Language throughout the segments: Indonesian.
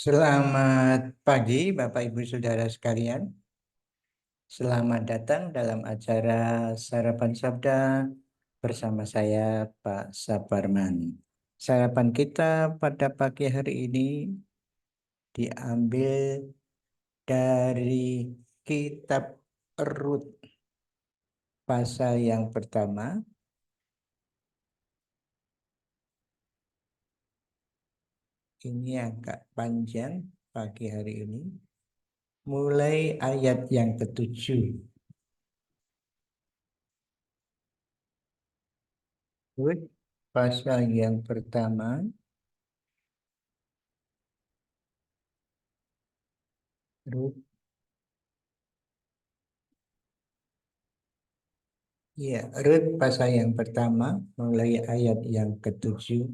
Selamat pagi, Bapak Ibu Saudara sekalian. Selamat datang dalam acara Sarapan Sabda bersama saya, Pak Saparman. Sarapan kita pada pagi hari ini diambil dari kitab Rut pasal yang pertama. Ini agak panjang pagi hari ini. Mulai ayat yang ketujuh. Rut pasal yang pertama. Rut Ya, Rut pasal yang pertama, mulai ayat yang ketujuh.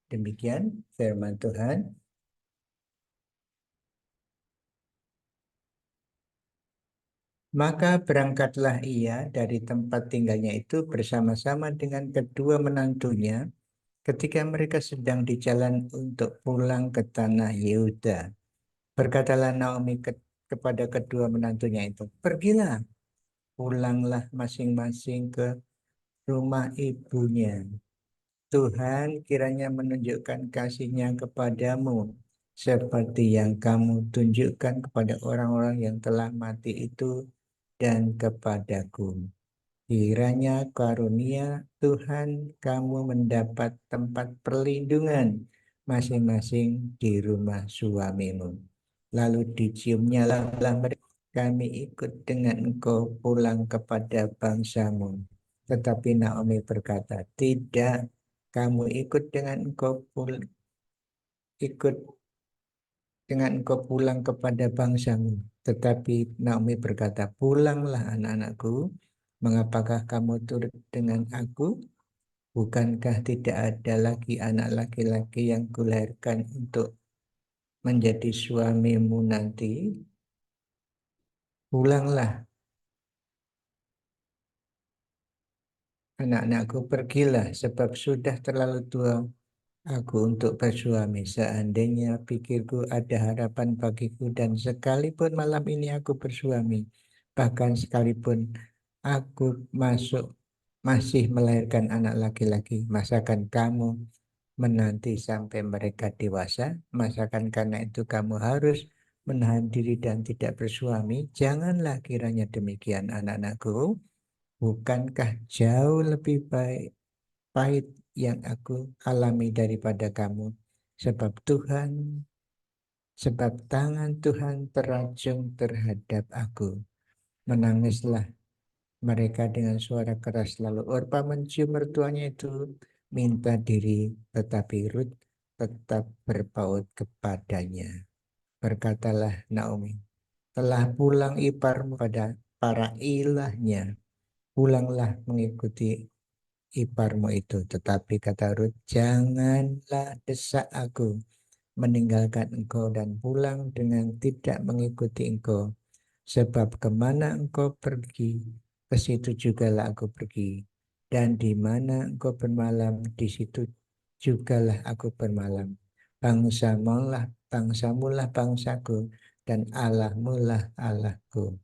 Demikian firman Tuhan. Maka berangkatlah ia dari tempat tinggalnya itu bersama-sama dengan kedua menantunya ketika mereka sedang di jalan untuk pulang ke tanah Yehuda. Berkatalah Naomi kepada kedua menantunya itu, pergilah, pulanglah masing-masing ke rumah ibunya. Tuhan kiranya menunjukkan kasih-Nya kepadamu seperti yang kamu tunjukkan kepada orang-orang yang telah mati itu dan kepadaku. Kiranya karunia Tuhan kamu mendapat tempat perlindungan masing-masing di rumah suamimu. Lalu diciumnya lah mereka, kami ikut dengan engkau pulang kepada bangsamu. Tetapi Naomi berkata, tidak, kamu ikut dengan engkau pulang kepada bangsamu. Tetapi Naomi berkata, pulanglah anak-anakku, mengapakah kamu turut dengan aku? Bukankah tidak ada lagi anak laki-laki yang kulahirkan untuk menjadi suamimu nanti? Pulanglah anak-anakku, pergilah, sebab sudah terlalu tua aku untuk bersuami. Seandainya pikirku ada harapan bagiku dan sekalipun malam ini aku bersuami, bahkan sekalipun aku masih melahirkan anak laki-laki, masakan kamu menanti sampai mereka dewasa? Masakan karena itu kamu harus menahan diri dan tidak bersuami? Janganlah kiranya demikian, anak-anakku. Bukankah jauh lebih baik pahit yang aku alami daripada kamu? Sebab Tuhan, sebab tangan Tuhan terajung terhadap aku. Menangislah mereka dengan suara keras. Lalu Orpa mencium mertuanya itu, minta diri, tetapi Rut tetap berpaut kepadanya. Berkatalah Naomi, telah pulang iparmu pada para ilahnya. Pulanglah mengikuti iparmu itu. Tetapi kata Rut, janganlah desak aku meninggalkan engkau dan pulang dengan tidak mengikuti engkau. Sebab kemana engkau pergi, ke situ jugalah aku pergi. Dan di mana engkau bermalam, di situ jugalah aku bermalam. Bangsamulah bangsaku, dan Allahmulah Allahku.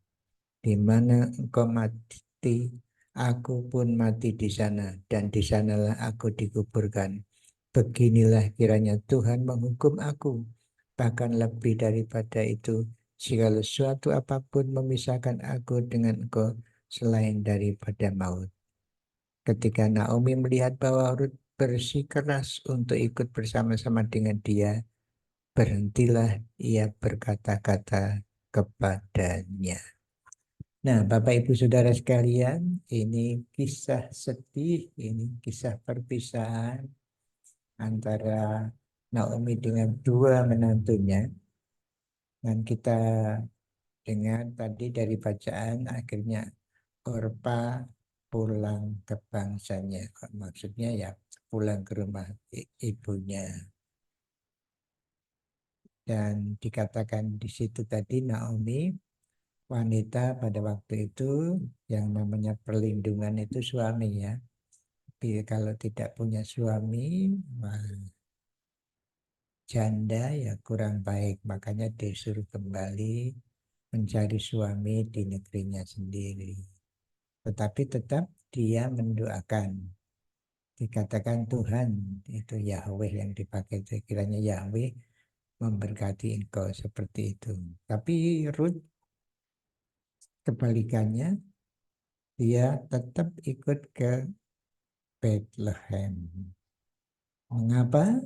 Di mana engkau mati, aku pun mati di sana, dan di sanalah aku dikuburkan. Beginilah kiranya Tuhan menghukum aku, bahkan lebih daripada itu, jika suatu apapun memisahkan aku dengan engkau selain daripada maut. Ketika Naomi melihat bahwa Rut bersikeras untuk ikut bersama-sama dengan dia, berhentilah ia berkata-kata kepadanya. Nah, Bapak Ibu Saudara sekalian, ini kisah sedih, ini kisah perpisahan antara Naomi dengan dua menantunya. Dan kita dengar tadi dari bacaan akhirnya Orpa pulang ke bangsanya. Maksudnya ya pulang ke rumah ibunya. Dan dikatakan di situ tadi Naomi, wanita pada waktu itu yang namanya perlindungan itu suami ya. Tapi kalau tidak punya suami, janda ya kurang baik, makanya disuruh kembali mencari suami di negerinya sendiri. Tetapi tetap dia mendoakan, dikatakan Tuhan, itu Yahweh yang dipakai, kiranya Yahweh memberkati engkau, seperti itu. Tapi Ruth kebalikannya, dia tetap ikut ke Bethlehem. Mengapa?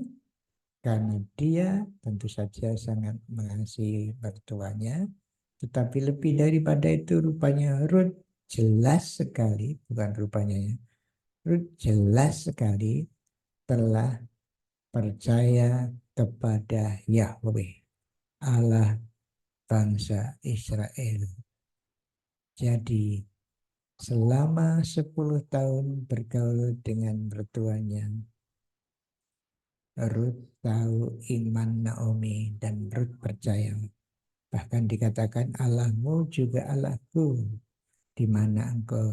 Karena dia tentu saja sangat mengasihi mertuanya, tetapi lebih daripada itu rupanya Ruth jelas sekali, bukan rupanya ya, Ruth jelas sekali telah percaya kepada Yahweh, Allah bangsa Israel. Jadi selama 10 tahun bergaul dengan mertuanya, Ruth tahu iman Naomi dan Ruth percaya. Bahkan dikatakan Allahmu juga Allahku. Di mana engkau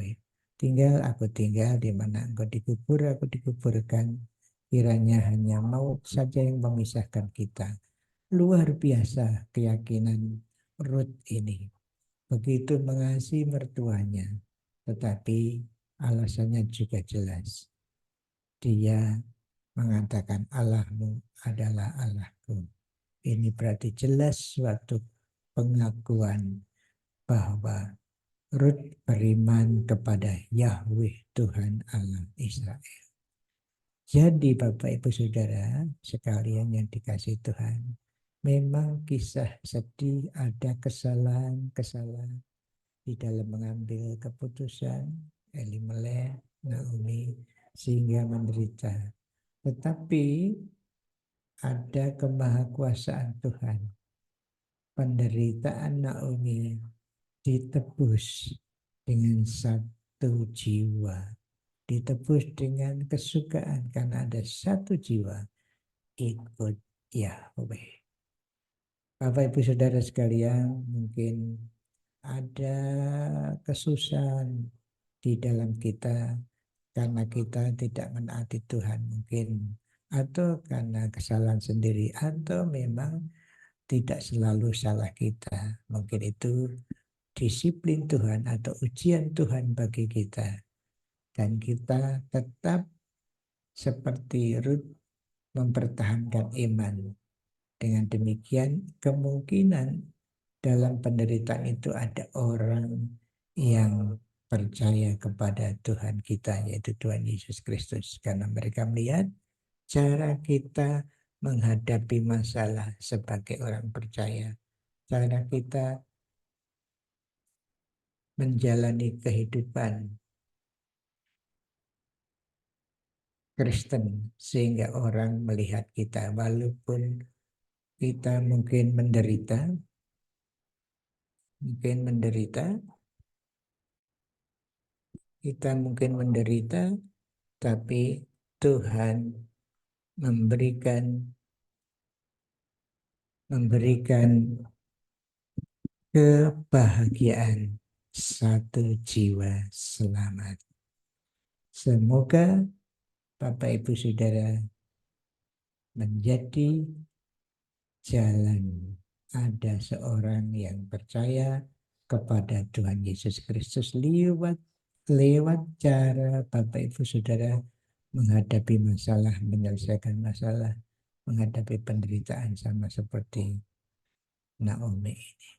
tinggal, aku tinggal. Di mana engkau dikubur, aku dikuburkan. Kiranya hanya maut saja yang memisahkan kita. Luar biasa keyakinan Ruth ini. Begitu mengasihi mertuanya. Tetapi alasannya juga jelas. Dia mengatakan Allahmu adalah Allahku. Ini berarti jelas suatu pengakuan bahwa Ruth beriman kepada Yahweh Tuhan Allah Israel. Jadi Bapak Ibu Saudara sekalian yang dikasihi Tuhan, memang kisah sedih, ada kesalahan-kesalahan di dalam mengambil keputusan Elimelech, Naomi, sehingga menderita. Tetapi ada kemahakuasaan Tuhan. Penderitaan Naomi ditebus dengan satu jiwa. Ditebus dengan kesukaan karena ada satu jiwa ikut Yahweh. Bapak Ibu Saudara sekalian, mungkin ada kesusahan di dalam kita karena kita tidak menaati Tuhan mungkin, atau karena kesalahan sendiri, atau memang tidak selalu salah kita. Mungkin itu disiplin Tuhan atau ujian Tuhan bagi kita. Dan kita tetap seperti Ruth mempertahankan iman. Dengan demikian kemungkinan dalam penderitaan itu ada orang yang percaya kepada Tuhan kita, yaitu Tuhan Yesus Kristus. Karena mereka melihat cara kita menghadapi masalah sebagai orang percaya. Cara kita menjalani kehidupan Kristen sehingga orang melihat kita walaupun kita mungkin menderita, kita mungkin menderita, tapi Tuhan memberikan kebahagiaan satu jiwa selamat. Semoga Bapak Ibu Saudara menjadi jalan. Ada seorang yang percaya kepada Tuhan Yesus Kristus lewat cara Bapak Ibu Saudara menghadapi masalah, menyelesaikan masalah, menghadapi penderitaan sama seperti Naomi ini.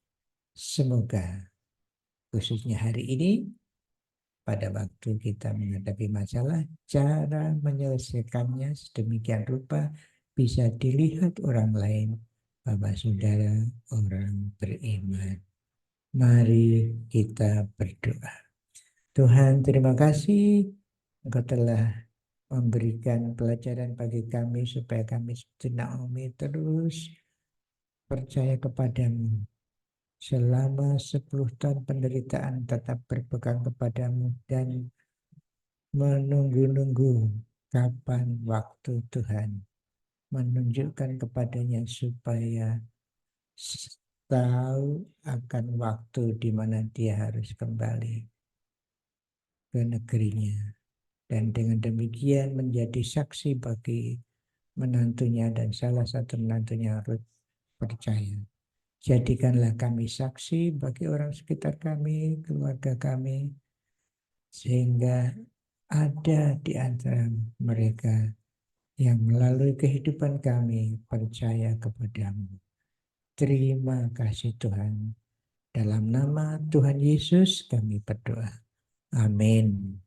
Semoga khususnya hari ini pada waktu kita menghadapi masalah, cara menyelesaikannya sedemikian rupa bisa dilihat orang lain bahwa saudara orang beriman. Mari kita berdoa. Tuhan, terima kasih Engkau telah memberikan pelajaran bagi kami supaya kami seperti Naomi terus percaya kepadamu. Selama 10 tahun penderitaan tetap berpegang kepadamu dan menunggu-nunggu kapan waktu Tuhan menunjukkan kepadanya supaya tahu akan waktu di mana dia harus kembali ke negerinya. Dan dengan demikian menjadi saksi bagi menantunya dan salah satu menantunya Ruth percaya. Jadikanlah kami saksi bagi orang sekitar kami, keluarga kami, sehingga ada di antara mereka yang melalui kehidupan kami percaya kepadamu. Terima kasih Tuhan. Dalam nama Tuhan Yesus kami berdoa. Amin.